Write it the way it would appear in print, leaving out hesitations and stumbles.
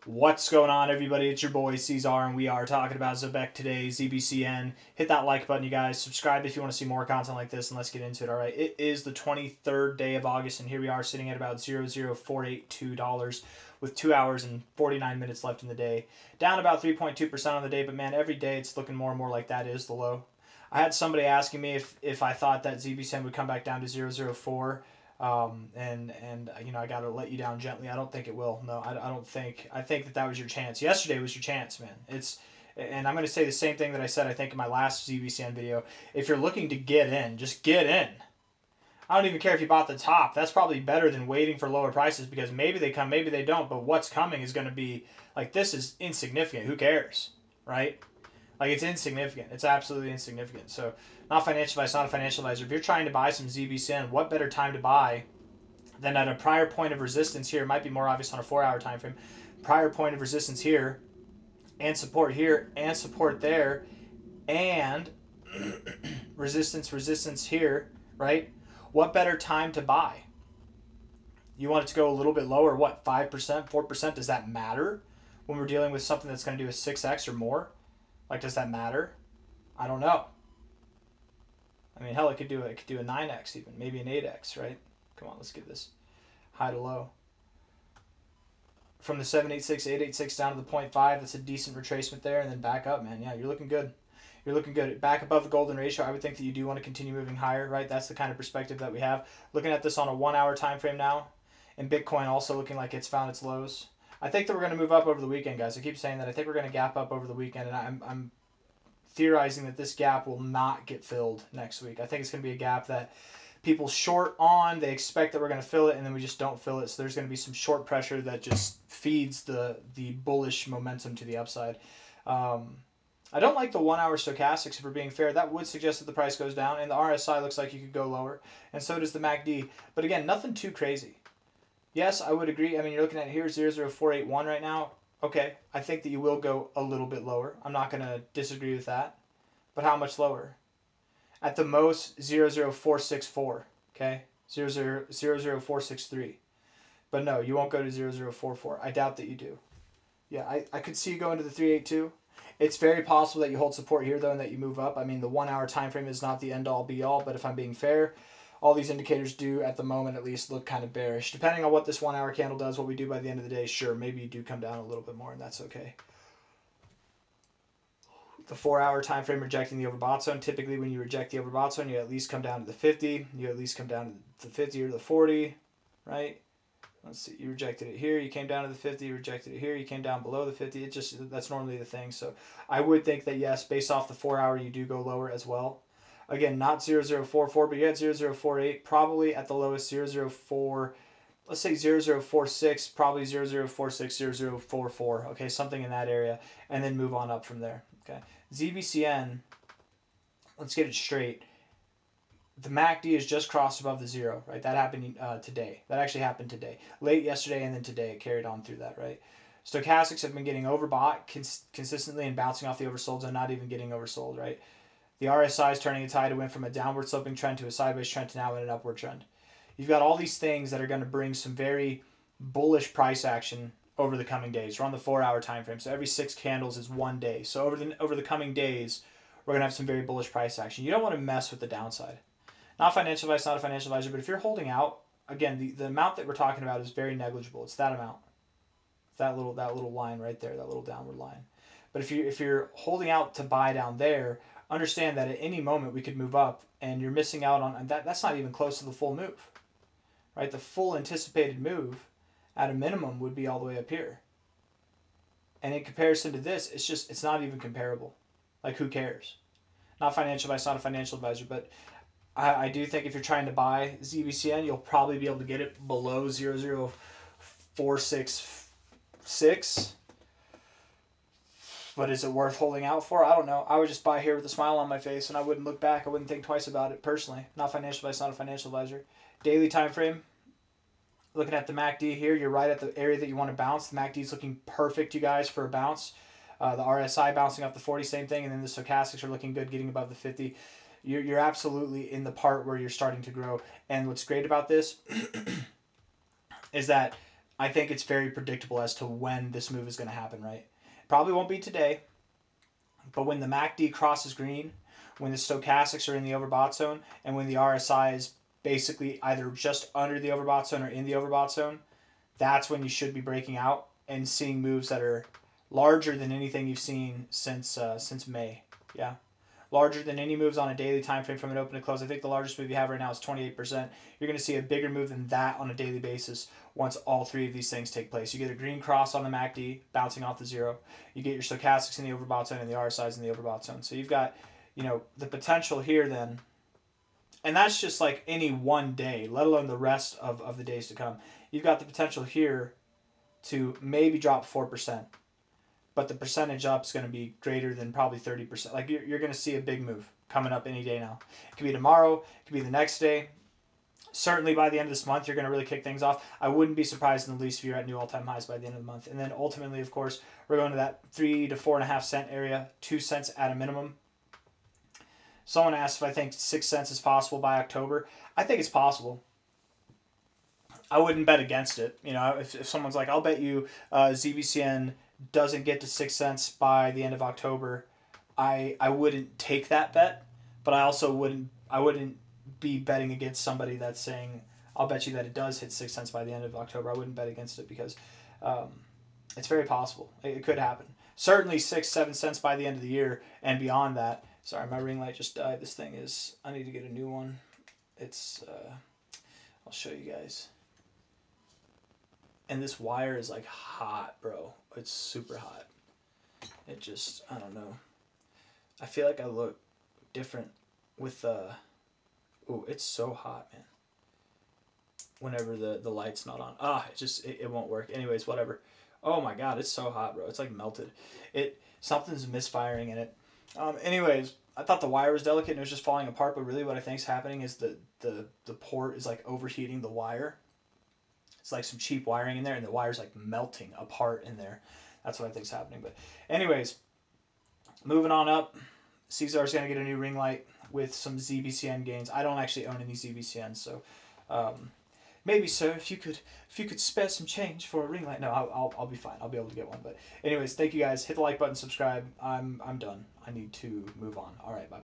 What's going on, everybody? It's your boy C-Zar, and we are talking about Zebec today, ZBCN. Hit that like button, you guys. Subscribe if you want to see more content like this, and let's get into it. All right, it is the 23rd day of August, and here we are sitting at about $0.0482 with 2 hours and 49 minutes left in the day. Down about 3.2% on the day, but man, every day it's looking more and more like that is the low. I had somebody asking me if I thought that ZBCN would come back down to 0.04. And you know, I got to let you down gently. I don't think it will. No, I don't think. I think that was your chance. Yesterday was your chance, man. And I'm going to say the same thing that I said, I think, in my last ZBCN video. If you're looking to get in, just get in. I don't even care if you bought the top. That's probably better than waiting for lower prices, because maybe they come, maybe they don't. But what's coming is going to be, like, this is insignificant. Who cares, right? Like, it's insignificant. It's absolutely insignificant. So, not financial advice, not a financial advisor. If you're trying to buy some ZBCN, what better time to buy than at a prior point of resistance here? It might be more obvious on a 4-hour time frame. Prior point of resistance here, and support here, and support there, and resistance here, right? What better time to buy? You want it to go a little bit lower, what, 5%, 4%? Does that matter when we're dealing with something that's going to do a 6x or more? Like, does that matter? I don't know. I mean, hell, it could do a 9x even, maybe an 8x, right? Come on, let's get this high to low. From the 786, 886 down to the 0.5, that's a decent retracement there, and then back up, man. Yeah, you're looking good. You're looking good. Back above the golden ratio, I would think that you do want to continue moving higher, right? That's the kind of perspective that we have. Looking at this on a 1-hour time frame now, and Bitcoin also looking like it's found its lows. I think that we're going to move up over the weekend, guys. I keep saying that. I think we're going to gap up over the weekend, and I'm theorizing that this gap will not get filled next week. I think it's going to be a gap that people short on, they expect that we're going to fill it, and then we just don't fill it. So there's going to be some short pressure that just feeds the bullish momentum to the upside. I don't like the 1-hour stochastics, if we're being fair. That would suggest that the price goes down, and the RSI looks like you could go lower, and so does the MACD. But again, nothing too crazy. Yes, I would agree. I mean, you're looking at here 0.0481 right now. Okay, I think that you will go a little bit lower. I'm not going to disagree with that. But how much lower? At the most, 0.0464. Okay, 0.0463. But no, you won't go to 0.044. I doubt that you do. Yeah, I could see you going to the 382. It's very possible that you hold support here, though, and that you move up. I mean, the 1-hour time frame is not the end-all, be-all, but if I'm being fair, all these indicators do, at the moment at least, look kind of bearish. Depending on what this 1-hour candle does, what we do by the end of the day, sure, maybe you do come down a little bit more, and that's okay. The 4-hour time frame rejecting the overbought zone. Typically, when you reject the overbought zone, you at least come down to the 50. You at least come down to the 50 or the 40, right? Let's see. You rejected it here. You came down to the 50. You rejected it here. You came down below the 50. It just, that's normally the thing. So I would think that, yes, based off the 4-hour, you do go lower as well. Again, not 0.044, but you had 0.048, probably at the lowest 0.04, let's say 0.046, probably 0.046, 0.044, okay, something in that area, and then move on up from there, okay. ZBCN, let's get it straight. The MACD is just crossed above the 0, right? That happened today. That actually happened today. Late yesterday, and then today it carried on through that, right? Stochastics have been getting overbought consistently and bouncing off the oversold zone, not even getting oversold, right? The RSI is turning a tide. It went from a downward sloping trend to a sideways trend to now in an upward trend. You've got all these things that are going to bring some very bullish price action over the coming days. We're on the 4-hour time frame, so every 6 candles is 1 day. So over the coming days, we're going to have some very bullish price action. You don't want to mess with the downside. Not financial advice, not a financial advisor, but if you're holding out, again, the amount that we're talking about is very negligible. It's that amount. That little line right there, that little downward line. But if you're holding out to buy down there, understand that at any moment we could move up, and you're missing out on that. That's not even close to the full move, right? The full anticipated move, at a minimum, would be all the way up here. And in comparison to this, it's not even comparable. Like, who cares? Not financial advice, not a financial advisor, but I do think if you're trying to buy ZBCN, you'll probably be able to get it below 0.0466. But is it worth holding out for? I don't know. I would just buy here with a smile on my face, and I wouldn't look back. I wouldn't think twice about it personally. Not financial advice, not a financial advisor. Daily time frame. Looking at the MACD here, you're right at the area that you want to bounce. The MACD is looking perfect, you guys, for a bounce. The RSI bouncing up the 40, same thing, and then the stochastics are looking good, getting above the 50. You're absolutely in the part where you're starting to grow. And what's great about this is that I think it's very predictable as to when this move is going to happen, right? Probably won't be today, but when the MACD crosses green, when the stochastics are in the overbought zone, and when the RSI is basically either just under the overbought zone or in the overbought zone, that's when you should be breaking out and seeing moves that are larger than anything you've seen since May. Yeah, larger than any moves on a daily time frame from an open to close. I think the largest move you have right now is 28%. You're going to see a bigger move than that on a daily basis once all three of these things take place. You get a green cross on the MACD bouncing off the zero. You get your stochastics in the overbought zone and the RSIs in the overbought zone. So you've got, the potential here then, and that's just like any one day, let alone the rest of the days to come. You've got the potential here to maybe drop 4%, but the percentage up is going to be greater than probably 30%. Like you're going to see a big move coming up any day now. It could be tomorrow, it could be the next day. Certainly by the end of this month, you're going to really kick things off. I wouldn't be surprised in the least if you're at new all-time highs by the end of the month. And then ultimately, of course, we're going to that 3 to 4.5 cent area, 2 cents at a minimum. Someone asked if I think 6 cents is possible by October. I think it's possible. I wouldn't bet against it. If someone's like, I'll bet you ZBCN doesn't get to 6 cents by the end of October, I wouldn't take that bet, but I also wouldn't be betting against somebody that's saying, I'll bet you that it does hit 6 cents by the end of October. I wouldn't bet against it because it's very possible. It could happen. Certainly 6-7 cents by the end of the year and beyond that. Sorry, my ring light just died. This thing is, I need to get a new one. It's, I'll show you guys. And this wire is like hot, bro. It's super hot. It just, I don't know. I feel like I look different with ooh, it's so hot, man. Whenever the light's not on. It won't work. Anyways, whatever. Oh my god, it's so hot, bro. It's like melted. Something's misfiring in it. Anyways, I thought the wire was delicate and it was just falling apart, but really what I think is happening is the port is like overheating the wire. It's like some cheap wiring in there, and the wire's like melting apart in there. That's what I think is happening. But anyways, moving on up, C-Zar's going to get a new ring light with some ZBCN gains. I don't actually own any ZBCN, so maybe, sir, if you could spare some change for a ring light. No, I'll be fine. I'll be able to get one. But anyways, thank you guys. Hit the like button, subscribe. I'm done. I need to move on. All right, bye.